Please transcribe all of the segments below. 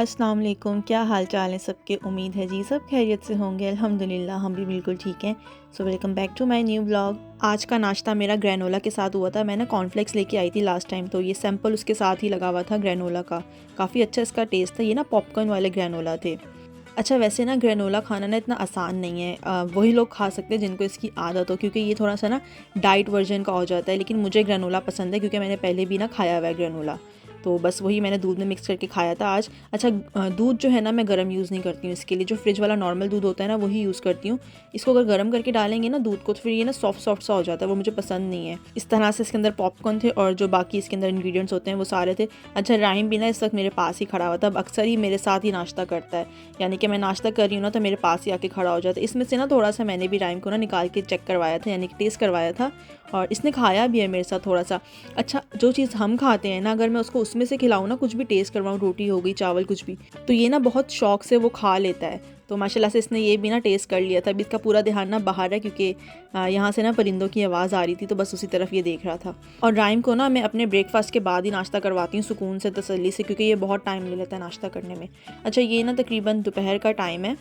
अस्सलाम वालेकुम, क्या हाल चाल है सबके। उम्मीद है जी सब खैरियत से होंगे। अल्हम्दुलिल्लाह हम भी बिल्कुल ठीक हैं। So welcome back to my new vlog. आज का नाश्ता मेरा ग्रैनोला के साथ हुआ था। मैं ना कॉर्नफ्लेक्स लेके आई थी लास्ट टाइम, तो ये सैंपल उसके साथ ही लगा हुआ था ग्रैनोला का। काफ़ी अच्छा इसका टेस्ट था। ये ना पॉपकॉर्न वाले ग्रैनोला थे। अच्छा, वैसे ना ग्रैनोला खाना ना इतना आसान नहीं है। वही लोग खा सकते हैं जिनको इसकी आदत हो, क्योंकि ये थोड़ा सा ना डाइट वर्जन का हो जाता है। लेकिन मुझे ग्रैनोला पसंद है क्योंकि मैंने पहले भी ना खाया हुआ है ग्रैनोला। तो बस वही मैंने दूध में मिक्स करके खाया था आज। अच्छा, दूध जो है ना मैं गर्म यूज़ नहीं करती हूँ इसके लिए। जो फ्रिज वाला नॉर्मल दूध होता है ना वही यूज़ करती हूँ। इसको अगर गर्म करके डालेंगे ना दूध को, तो फिर ये ना सॉफ्ट सॉफ्ट सा हो जाता है, वो मुझे पसंद नहीं है। इस तरह से इसके अंदर पॉपकॉर्न थे और जो बाकी इसके अंदर इंग्रेडिएंट्स होते हैं वो सारे थे। अच्छा, राइम भी ना इस वक्त मेरे पास ही खड़ा हुआ था। अब अक्सर ही मेरे साथ ही नाश्ता करता है, यानी कि मैं नाश्ता कर रही हूँ ना तो मेरे पास ही आके खड़ा हो जाता है। इसमें से ना थोड़ा सा मैंने भी राइम को ना निकाल के चेक करवाया था, यानी कि टेस्ट करवाया था, और इसने खाया भी है मेरे साथ थोड़ा सा। अच्छा, जो चीज़ हम खाते हैं ना, अगर मैं उसको उसमें से खिलाऊँ ना, कुछ भी टेस्ट करवाऊँ, रोटी हो गई, चावल, कुछ भी, तो ये ना बहुत शौक से वो खा लेता है। तो माशाल्लाह से इसने ये भी ना टेस्ट कर लिया था। अभी इसका पूरा ध्यान ना बाहर है, क्योंकि यहाँ से ना परिंदों की आवाज़ आ रही थी, तो बस उसी तरफ ये देख रहा था। और राइम को ना मैं अपने ब्रेकफास्ट के बाद ही नाश्ता करवाती हूँ सुकून से, तसल्ली से, क्योंकि ये बहुत टाइम ले लेता है नाश्ता करने में। अच्छा, ये ना तकरीबन दोपहर का टाइम है।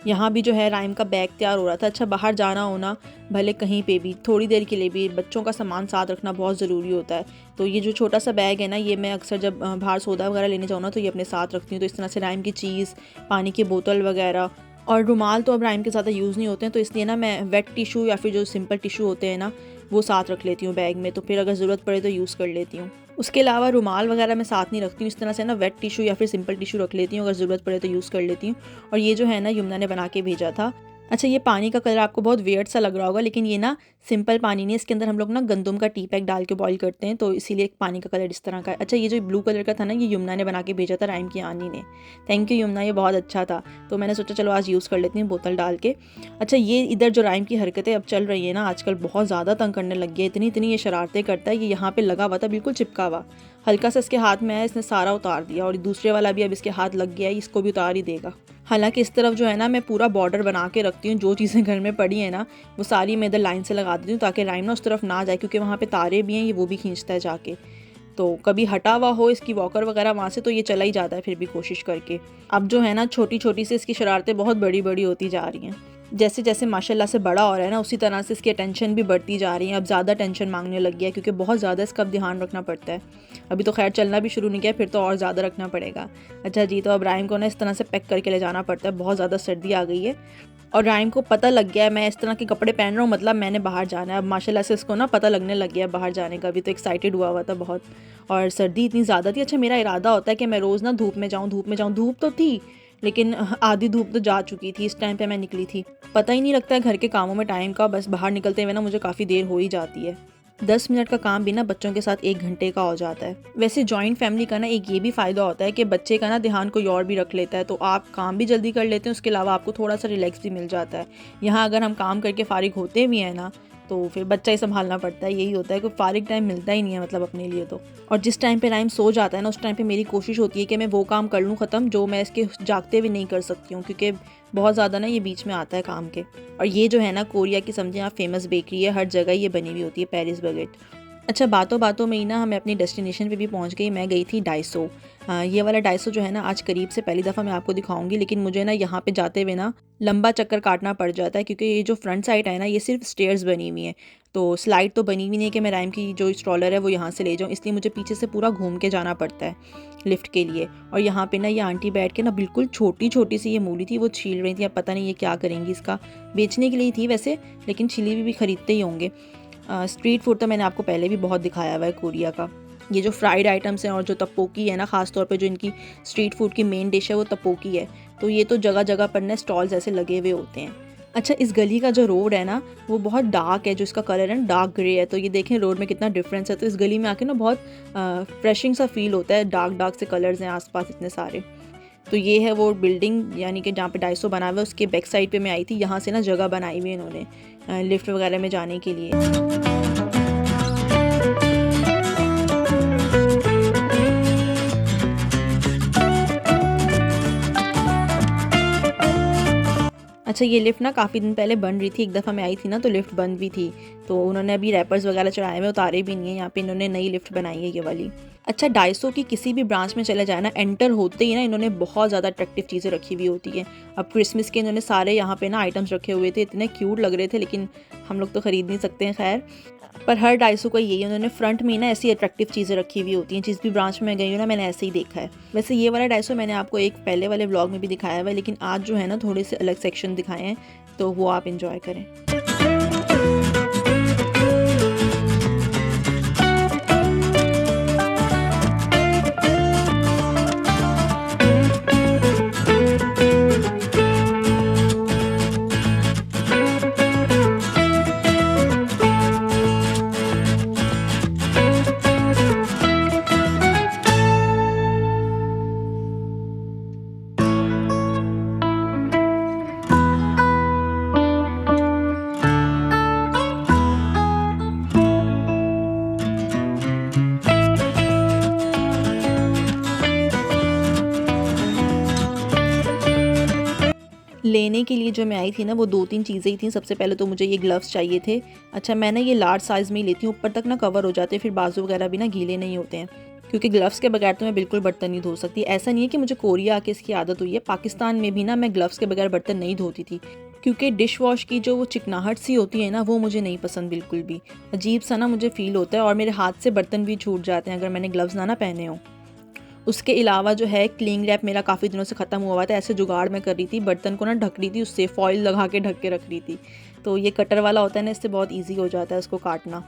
यहाँ भी जो है राइम का बैग तैयार हो रहा था। अच्छा, बाहर जाना होना, भले कहीं पे भी थोड़ी देर के लिए भी, बच्चों का सामान साथ रखना बहुत ज़रूरी होता है। तो ये जो छोटा सा बैग है ना, ये मैं अक्सर जब बाहर सौदा वगैरह लेने जाऊँ ना तो ये अपने साथ रखती हूँ। तो इस तरह से राइम की चीज़, पानी की बोतल वगैरह, और रुमाल तो अब राइम के ज़्यादा यूज़ नहीं होते हैं, तो इसलिए ना मैं वेट टिशू या फिर जो सिंपल टिशू होते हैं ना वो साथ रख लेती हूँ बैग में, तो फिर अगर ज़रूरत पड़े तो यूज़ कर लेती हूँ। उसके अलावा रुमाल वगैरह मैं साथ नहीं रखती हूँ। इस तरह से ना वेट टिशू या फिर सिंपल टिशू रख लेती हूँ, अगर ज़रूरत पड़े तो यूज़ कर लेती हूँ। और ये जो है ना यमुना ने बना के भेजा था। अच्छा, ये पानी का कलर आपको बहुत वियर्ड सा लग रहा होगा, लेकिन ये ना सिंपल पानी नहीं है। इसके अंदर हम लोग ना गंदम का टी पैक डाल के बॉईल करते हैं, तो इसीलिए पानी का कलर इस तरह का है। अच्छा, ये जो ब्लू कलर का था ना, ये यमुना ने बना के भेजा था, राइम की आनी ने। थैंक यू यमुना, ये बहुत अच्छा था। तो मैंने सोचा चलो आज यूज़ कर लेती हूँ बोतल डाल के। अच्छा, ये इधर जो राइम की हरकतें अब चल रही है ना आजकल, बहुत ज़्यादा तंग करने लग गया है। इतनी इतनी ये शरारतें करता है। ये यहाँ पे लगा हुआ था बिल्कुल चिपका हुआ, हल्का सा इसके हाथ में आया, इसने सारा उतार दिया, और दूसरे वाला भी अब इसके हाथ लग गया है, इसको भी उतार ही देगा। हालांकि इस तरफ जो है ना मैं पूरा बॉर्डर बना के रखती हूँ। जो चीज़ें घर में पड़ी हैं ना वो सारी मैं इधर लाइन से लगा देती हूँ, ताकि राइम ना उस तरफ ना जाए, क्योंकि वहाँ पे तारे भी हैं, ये वो भी खींचता है जाके। तो कभी हटा हुआ हो इसकी वॉकर वगैरह वहाँ से तो ये चला ही जाता है फिर भी कोशिश करके। अब जो है ना छोटी छोटी से इसकी शरारतें बहुत बड़ी बड़ी होती जा रही हैं। जैसे जैसे माशाल्लाह से बड़ा हो रहा है ना, उसी तरह से इसकी अटेंशन भी बढ़ती जा रही है। अब ज़्यादा टेंशन मांगने लग गया है, क्योंकि बहुत ज़्यादा इसका अब ध्यान रखना पड़ता है। अभी तो खैर चलना भी शुरू नहीं किया, फिर तो और ज़्यादा रखना पड़ेगा। अच्छा जी, तो अब राइम को ना इस तरह से पैक करके ले जाना पड़ता है। बहुत ज़्यादा सर्दी आ गई है और राइम को पता लग गया है मैं इस तरह के कपड़े पहन रहा हूँ, मतलब मैंने बाहर जाना है। अब माशाल्लाह से इसको ना पता लगने लग गया है बाहर जाने का। अभी तो एक्साइटेड हुआ था बहुत, और सर्दी इतनी ज़्यादा थी। अच्छा, मेरा इरादा होता है कि मैं रोज़ ना धूप में जाऊँ, धूप में जाऊँ। धूप तो थी, लेकिन आधी धूप तो जा चुकी थी इस टाइम पे मैं निकली थी। पता ही नहीं लगता है घर के कामों में टाइम का, बस बाहर निकलते हुए ना मुझे काफ़ी देर हो ही जाती है। 10 मिनट का काम भी ना बच्चों के साथ 1 घंटे का हो जाता है। वैसे जॉइंट फैमिली का ना एक ये भी फ़ायदा होता है कि बच्चे का ना ध्यान कोई और भी रख लेता है, तो आप काम भी जल्दी कर लेते हैं, उसके अलावा आपको थोड़ा सा रिलैक्स भी मिल जाता है। यहाँ अगर हम काम करके फ़ारिग होते भी हैं ना, तो फिर बच्चा ही संभालना पड़ता है। यही होता है कि फ़ारिग टाइम मिलता ही नहीं है मतलब अपने लिए तो। और जिस टाइम पे राइम सो जाता है ना, उस टाइम पे मेरी कोशिश होती है कि मैं वो काम कर लूँ ख़त्म जो मैं इसके जागते हुए नहीं कर सकती हूँ, क्योंकि बहुत ज़्यादा ना ये बीच में आता है काम के। और ये जो है ना कोरिया की समझे आप फेमस बेकरी है, हर जगह ये बनी हुई होती है, पेरिस बागेट। अच्छा, बातों बातों में ही ना हमें अपनी डेस्टिनेशन पे भी पहुंच गई। मैं गई थी डाइसो। ये वाला डाइसो जो है ना आज करीब से पहली दफ़ा मैं आपको दिखाऊंगी, लेकिन मुझे ना यहाँ पे जाते हुए ना लंबा चक्कर काटना पड़ जाता है, क्योंकि ये जो फ्रंट साइड है ना ये सिर्फ स्टेयर्स बनी हुई हैं। तो स्लाइड तो बनी हुई नहीं है कि मैं राइम की जो स्ट्रॉलर है वो यहाँ से ले जाऊँ, इसलिए मुझे पीछे से पूरा घूम के जाना पड़ता है लिफ्ट के लिए। और यहाँ पे ना ये आंटी बैठ के ना बिल्कुल छोटी छोटी सी ये मूली थी वो छील रही थी। अब पता नहीं ये क्या करेंगी, इसका बेचने के लिए थी वैसे, लेकिन छिली भी खरीदते ही होंगे। स्ट्रीट फूड तो मैंने आपको पहले भी बहुत दिखाया हुआ है कोरिया का। ये जो फ्राइड आइटम्स हैं और जो तप्पोकी है ना, ख़ास तौर पे जो इनकी स्ट्रीट फूड की मेन डिश है वो तप्पोकी है। तो ये तो जगह जगह पर ना स्टॉल्स ऐसे लगे हुए होते हैं। अच्छा, इस गली का जो रोड है ना वो बहुत डार्क है, जो इसका कलर है ना डार्क ग्रे है। तो ये देखें रोड में कितना डिफरेंस है। तो इस गली में आके ना बहुत फ्रेशिंग सा फील होता है। डार्क डार्क से कलर्स हैं आसपास इतने सारे। तो ये है वो बिल्डिंग, यानी कि जहाँ पे डाइसो बना हुआ है, उसके बैक साइड पे मैं आई थी। यहाँ से ना जगह बनाई हुई है इन्होंने लिफ्ट वगैरह में जाने के लिए। अच्छा, ये लिफ्ट ना काफ़ी दिन पहले बन रही थी। एक दफ़ा मैं आई थी ना तो लिफ्ट बंद भी थी, तो उन्होंने अभी रैपर्स वगैरह चढ़ाए हुए, उतारे भी नहीं है। यहाँ पे इन्होंने नई लिफ्ट बनाई है ये वाली। अच्छा, डाइसो की किसी भी ब्रांच में चले जाए ना, एंटर होते ही ना इन्होंने बहुत ज़्यादा अट्रैक्टिव चीज़ें रखी हुई होती हैं। अब क्रिसमस के इन्होंने सारे यहाँ पे ना आइटम्स रखे हुए थे, इतने क्यूट लग रहे थे, लेकिन हम लोग तो ख़रीद नहीं सकते हैं खैर। पर हर डाइसो का यही है, उन्होंने फ्रंट में ना ऐसी अट्रैक्टिव चीज़ें रखी हुई होती हैं। जिस भी ब्रांच में गई हूँ ना, मैंने ऐसे ही देखा है। वैसे ये वाला डाइसो मैंने आपको एक पहले वाले व्लॉग में भी दिखाया हुआ है, लेकिन आज जो है ना थोड़े से अलग सेक्शन दिखाए हैं, तो वो आप इंजॉय करें। लेने के लिए जो मैं आई थी ना, वो 2-3 चीज़ें ही थी। सबसे पहले तो मुझे ये ग्लव्स चाहिए थे। अच्छा, मैं ना ये लार्ज साइज़ में ही लेती हूँ, ऊपर तक ना कवर हो जाते हैं, फिर बाजू वगैरह भी ना गीले नहीं होते हैं, क्योंकि ग्लव्स के बगैर तो मैं बिल्कुल बर्तन नहीं धो सकती। ऐसा नहीं है कि मुझे कोरिया आके इसकी आदत हुई है, पाकिस्तान में भी ना मैं ग्लव्स के बगैर बर्तन नहीं धोती थी, क्योंकि डिश वॉश की जो वो चिकनाहट सी होती है ना, वो मुझे नहीं पसंद बिल्कुल भी। अजीब सा ना मुझे फ़ील होता है, और मेरे हाथ से बर्तन भी छूट जाते हैं अगर मैंने ग्लव्स ना पहने हों। उसके अलावा जो है, क्लिंग रैप मेरा काफ़ी दिनों से ख़त्म हुआ था। ऐसे जुगाड़ मैं कर रही थी, बर्तन को ना ढक रही थी, उससे फॉइल लगा के ढक के रख रही थी। तो ये कटर वाला होता है ना, इससे बहुत ईजी हो जाता है उसको काटना।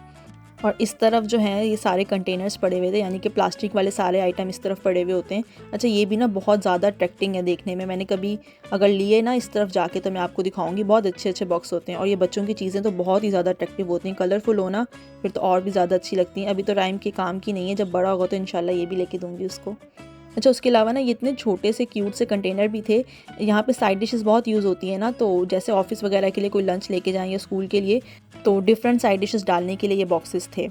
और इस तरफ जो है ये सारे कंटेनर्स पड़े हुए थे, यानी कि प्लास्टिक वाले सारे आइटम इस तरफ पड़े हुए होते हैं। अच्छा, ये भी ना बहुत ज़्यादा अट्रैक्टिंग है देखने में। मैंने कभी अगर लिए ना इस तरफ जाके तो मैं आपको दिखाऊंगी, बहुत अच्छे अच्छे बॉक्स होते हैं। और ये बच्चों की चीज़ें तो बहुत ही ज़्यादा अट्रैक्टिव होती हैं, कलरफुल हो ना, फिर तो और भी ज़्यादा अच्छी लगती हैं। अभी तो राइम के काम की नहीं है, जब बड़ा होगा तो इंशाल्लाह ये भी लेके दूँगी उसको। अच्छा, उसके अलावा ना ये इतने छोटे से क्यूट से कंटेनर भी थे। यहाँ पे साइड डिशेस बहुत यूज़ होती है ना, तो जैसे ऑफिस वगैरह के लिए कोई लंच लेके जाएँ या स्कूल के लिए, तो डिफरेंट साइड डिशेस डालने के लिए ये बॉक्सेस थे।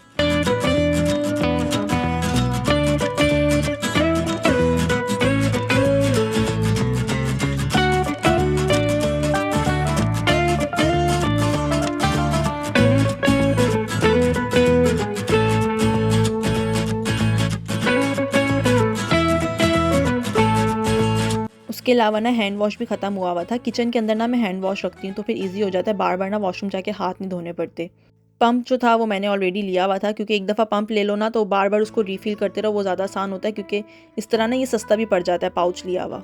उसके अलावा ना हैंड वॉश भी ख़त्म हुआ था। किचन के अंदर ना मैं हैंड वॉश रखती हूँ, तो फिर ईज़ी हो जाता है, बार बार ना वॉशरूम जाके हाथ नहीं धोने पड़ते। पंप जो था वो मैंने ऑलरेडी लिया हुआ था, क्योंकि एक दफ़ा पंप ले लो ना तो बार बार उसको रीफ़िल करते रहो, वो ज़्यादा आसान होता है, क्योंकि इस तरह ना ये सस्ता भी पड़ जाता है पाउच लिया हुआ।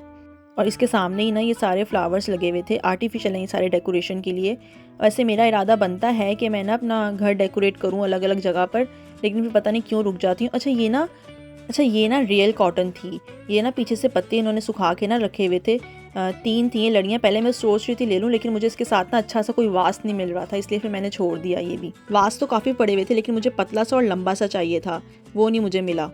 और इसके सामने ही ना ये सारे फ्लावर्स लगे हुए थे, आर्टिफिशियल हैं ये सारे डेकोरेशन के लिए। वैसे मेरा इरादा बनता है कि मैं ना अपना घर डेकोरेट करूँ अलग अलग जगह पर, लेकिन फिर पता नहीं क्यों रुक जाती हूँ। अच्छा, ये ना रियल कॉटन थी। ये ना पीछे से पत्ते इन्होंने सुखा के ना रखे हुए थे। 3 थी ये लड़ियाँ। पहले मैं सोच रही थी ले लूँ, लेकिन मुझे इसके साथ ना अच्छा सा कोई वास नहीं मिल रहा था, इसलिए फिर मैंने छोड़ दिया ये भी। वास तो काफ़ी पड़े हुए थे, लेकिन मुझे पतला सा और लंबा सा चाहिए था, वो नहीं मुझे मिला।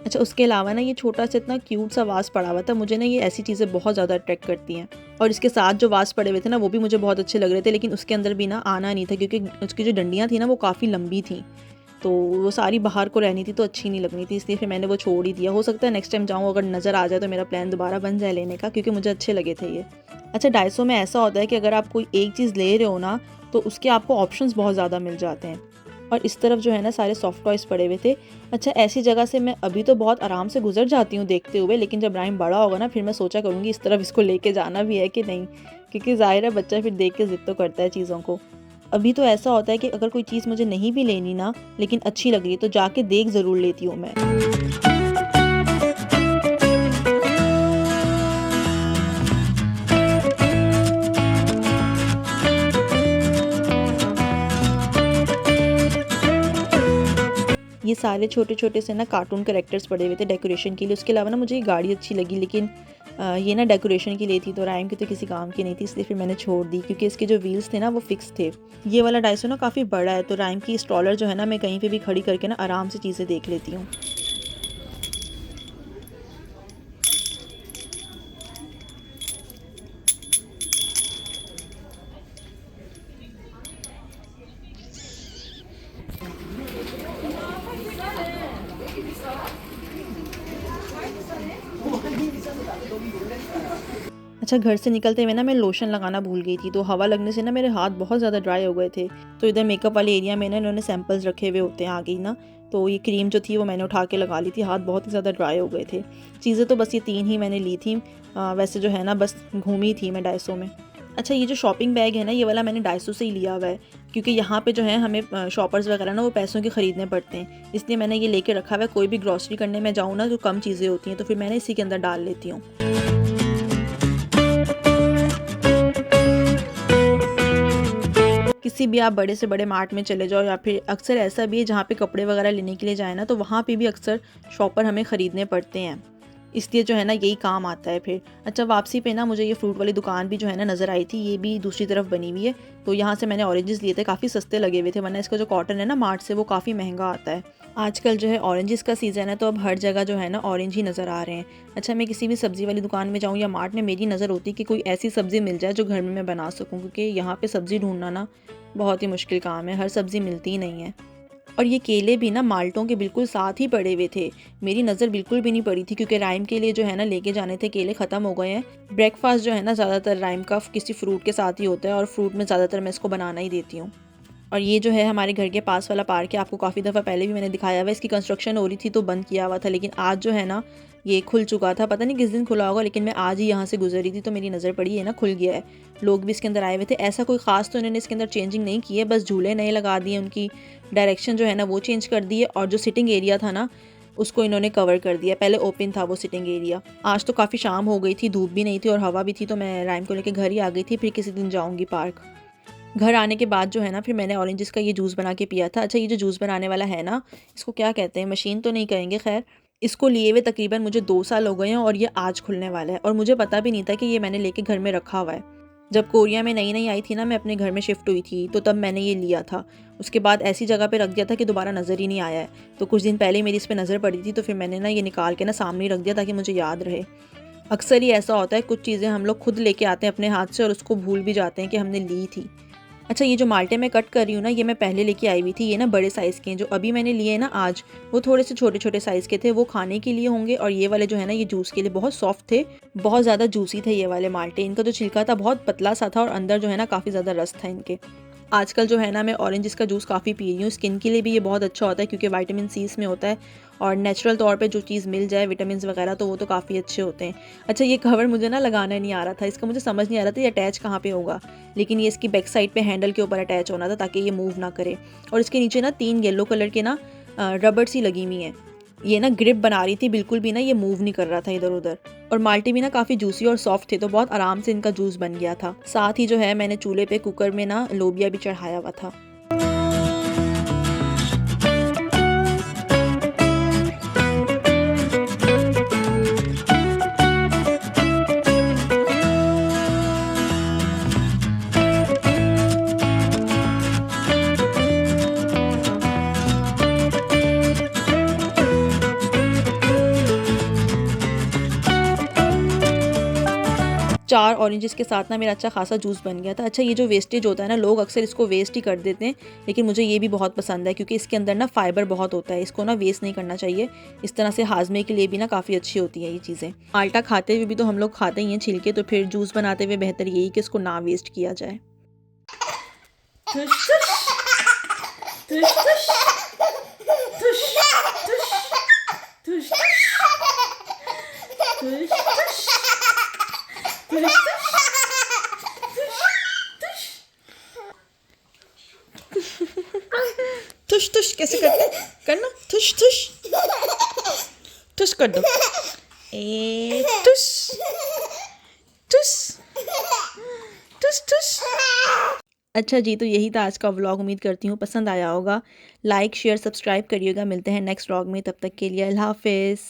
अच्छा, उसके अलावा ना ये छोटा सा इतना क्यूट सा वास पड़ा हुआ था। मुझे ना ये ऐसी चीज़ें बहुत ज़्यादा अट्रैक्ट करती हैं। और इसके साथ जो वास पड़े हुए थे ना, वो भी मुझे बहुत अच्छे लग रहे थे, लेकिन उसके अंदर भी ना आना नहीं था, क्योंकि उसकी जो डंडियाँ थी ना वो काफ़ी लंबी थी, तो वो सारी बाहर को रहनी थी, तो अच्छी नहीं लगनी थी, इसलिए फिर मैंने वो छोड़ ही दिया। हो सकता है नेक्स्ट टाइम जाऊँ, अगर नज़र आ जाए तो मेरा प्लान दोबारा बन जाए लेने का, क्योंकि मुझे अच्छे लगे थे ये। अच्छा, डाइसो में ऐसा होता है कि अगर आप कोई एक चीज़ ले रहे हो ना, तो उसके आपको ऑप्शंस बहुत ज़्यादा मिल जाते हैं। और इस तरफ जो है ना सारे सॉफ्ट टॉयज़ पड़े हुए थे। अच्छा, ऐसी जगह से मैं अभी तो बहुत आराम से गुजर जाती हूँ देखते हुए, लेकिन जब राइम बड़ा होगा ना, फिर मैं सोचा करूँगी इस तरफ इसको लेके जाना भी है कि नहीं, क्योंकि ज़ाहिर है बच्चा फिर देख के ज़िद तो करता है चीज़ों को। अभी तो ऐसा होता है कि अगर कोई चीज़ मुझे नहीं भी लेनी ना, लेकिन अच्छी लग रही है, तो जाके देख ज़रूर लेती हूँ मैं। ये सारे छोटे-छोटे से ना कार्टून कैरेक्टर्स पड़े हुए थे डेकोरेशन के लिए। उसके अलावा ना मुझे ये गाड़ी अच्छी लगी, लेकिन ये ना डेकोरेशन के लिए थी, तो राइम की तो किसी काम की नहीं थी, इसलिए फिर मैंने छोड़ दी, क्योंकि इसके जो व्हील्स थे ना वो फिक्स थे। ये वाला डाइसो ना काफ़ी बड़ा है, तो राइम की स्ट्रॉलर जो है ना, मैं कहीं पे भी खड़ी करके ना आराम से चीज़ें देख लेती हूँ। अच्छा, घर से निकलते हुए ना मैं लोशन लगाना भूल गई थी, तो हवा लगने से ना मेरे हाथ बहुत ज़्यादा ड्राई हो गए थे। तो इधर मेकअप वाले एरिया में ना इन्होंने सैंपल्स रखे हुए होते हैं आगे ही ना, तो ये क्रीम जो थी वो मैंने उठा के लगा ली थी, हाथ बहुत ही ज़्यादा ड्राई हो गए थे। चीज़ें तो बस ये 3 ही मैंने ली थी। वैसे जो है ना बस घूमी थी मैं डाइसो में। अच्छा, ये जो शॉपिंग बैग है ना, ये वाला मैंने डाइसो से ही लिया हुआ है, क्योंकि यहाँ पे जो है हमें शॉपर्स वगैरह ना वो पैसों के ख़रीदने पड़ते हैं, इसलिए मैंने ये लेके रखा हुआ है। कोई भी ग्रॉसरी करने में जाऊँ ना, जो कम चीज़ें होती हैं तो फिर मैंने इसी के अंदर डाल लेती हूँ। किसी भी आप बड़े से बड़े मार्ट में चले जाओ, या फिर अक्सर ऐसा भी है जहाँ पे कपड़े वगैरह लेने के लिए जाए ना, तो वहाँ पे भी अक्सर शॉपर हमें ख़रीदने पड़ते हैं, इसलिए जो है ना यही काम आता है फिर। अच्छा, वापसी पे ना मुझे ये फ्रूट वाली दुकान भी जो है ना नज़र आई थी, ये भी दूसरी तरफ बनी हुई है, तो यहाँ से मैंने ऑरेंजेस लिए थे, काफ़ी सस्ते लगे हुए थे, वरना इसका जो कॉटन है ना मार्ट से वो काफ़ी महंगा आता है। आजकल जो है ऑरेंजेस का सीज़न है, तो अब हर जगह जो है ना ऑरेंज ही नज़र आ रहे हैं। अच्छा, मैं किसी भी सब्ज़ी वाली दुकान में जाऊँ या मार्ट में, मेरी नज़र होती है कि कोई ऐसी सब्ज़ी मिल जाए जो घर में मैं बना सकूँ, क्योंकि यहाँ पे सब्ज़ी ढूंढना ना बहुत ही मुश्किल काम है, हर सब्ज़ी मिलती ही नहीं है। और ये केले भी ना माल्टों के बिल्कुल साथ ही पड़े हुए थे, मेरी नज़र बिल्कुल भी नहीं पड़ी थी, क्योंकि राइम के लिए जो है ना लेके जाने थे, केले ख़त्म हो गए हैं। ब्रेकफास्ट जो है ना ज़्यादातर राइम का किसी फ्रूट के साथ ही होता है, और फ्रूट में ज़्यादातर मैं इसको बनाना ही देती हूँ। और ये जो है हमारे घर के पास वाला पार्क है, आपको काफ़ी दफ़ा पहले भी मैंने दिखाया हुआ है। इसकी कंस्ट्रक्शन हो रही थी तो बंद किया हुआ था, लेकिन आज जो है ना ये खुल चुका था। पता नहीं किस दिन खुला होगा, लेकिन मैं आज ही यहाँ से गुजर रही थी तो मेरी नज़र पड़ी है ना खुल गया है। लोग भी इसके अंदर आए हुए थे। ऐसा कोई ख़ास तो इन्होंने इसके अंदर चेंजिंग नहीं की है, बस झूले नए लगा दिए, उनकी डायरेक्शन जो है ना वो चेंज कर दी है, और जो सिटिंग एरिया था ना उसको इन्होंने कवर कर दिया। पहले ओपन था वो सिटिंग एरिया। आज तो काफ़ी शाम हो गई थी, धूप भी नहीं थी और हवा भी थी, तो मैं राइम को लेकर घर ही आ गई थी। फिर किसी दिन जाऊँगी पार्क। घर आने के बाद जो है ना फिर मैंने ऑरेंजेस का ये जूस बना के पिया था। अच्छा, ये जो जूस बनाने वाला है ना, इसको क्या कहते हैं, मशीन तो नहीं कहेंगे, खैर इसको लिए हुए तकरीबन मुझे 2 साल हो गए हैं, और ये आज खुलने वाला है, और मुझे पता भी नहीं था कि ये मैंने लेके घर में रखा हुआ है। जब कोरिया में नई नई आई थी ना, मैं अपने घर में शिफ्ट हुई थी, तो तब मैंने ये लिया था। उसके बाद ऐसी जगह पे रख दिया था कि दोबारा नज़र ही नहीं आया है। तो कुछ दिन पहले मेरी इस पर नज़र पड़ी थी, तो फिर मैंने ना ये निकाल के ना सामने ही रख दिया ताकि मुझे याद रहे। अक्सर ही ऐसा होता है, कुछ चीज़ें हम लोग खुद लेके आते हैं अपने हाथ से और उसको भूल भी जाते हैं कि हमने ली थी। अच्छा, ये जो माल्टे मैं कट कर रही हूँ ना, ये मैं पहले लेके आई हुई थी, ये ना बड़े साइज़ के हैं। जो अभी मैंने लिए हैं ना आज, वो थोड़े से छोटे छोटे साइज़ के थे, वो खाने के लिए होंगे, और ये वाले जो है ना ये जूस के लिए। बहुत सॉफ्ट थे, बहुत ज़्यादा जूसी थे ये वाले माल्टे। इनका जो छिलका था बहुत पतला सा था, और अंदर जो है ना काफ़ी ज़्यादा रस था इनके। आजकल जो है ना मैं ऑरेंज का जूस काफ़ी पी रही हूँ। स्किन के लिए भी ये बहुत अच्छा होता है, क्योंकि विटामिन सी इसमें होता है, और नेचुरल तौर पे जो चीज़ मिल जाए विटामिन वगैरह, तो वो तो काफ़ी अच्छे होते हैं। अच्छा, ये कवर मुझे ना लगाना नहीं आ रहा था, इसका मुझे समझ नहीं आ रहा था ये अटैच कहाँ पे होगा, लेकिन ये इसकी बैक साइड पे हैंडल के ऊपर अटैच होना था ताकि ये मूव ना करे। और इसके नीचे ना 3 येलो कलर के ना रबड़ सी लगी हुई हैं, ये ना ग्रिप बना रही थी, बिल्कुल भी ना ये मूव नहीं कर रहा था इधर उधर। और माल्टे भी ना काफ़ी जूसी और सॉफ्ट थे, तो बहुत आराम से इनका जूस बन गया था। साथ ही जो है मैंने चूल्हे पे कुकर में ना लोबिया भी चढ़ाया हुआ था। चार ऑरेंजेस के साथ ना मेरा अच्छा खासा जूस बन गया था। अच्छा, ये जो वेस्टेज होता है ना, लोग अक्सर इसको वेस्ट ही कर देते हैं, लेकिन मुझे ये भी बहुत पसंद है, क्योंकि इसके अंदर ना फाइबर बहुत होता है, इसको ना वेस्ट नहीं करना चाहिए। इस तरह से हाजमे के लिए भी ना काफ़ी अच्छी होती है ये चीज़ें। माल्टा खाते हुए भी तो हम लोग खाते ही हैं छिलके, तो फिर जूस बनाते हुए बेहतर यही कि इसको ना वेस्ट किया जाए। ठुश ठुश कैसे करते करना, ठुश ठुश ठुश कर दो, ए ठुश ठुश ठुश ठुश। अच्छा जी, तो यही था आज का व्लॉग। उम्मीद करती हूँ पसंद आया होगा। लाइक शेयर सब्सक्राइब करिएगा। मिलते हैं नेक्स्ट व्लॉग में, तब तक के लिए अल्लाह हाफिज़।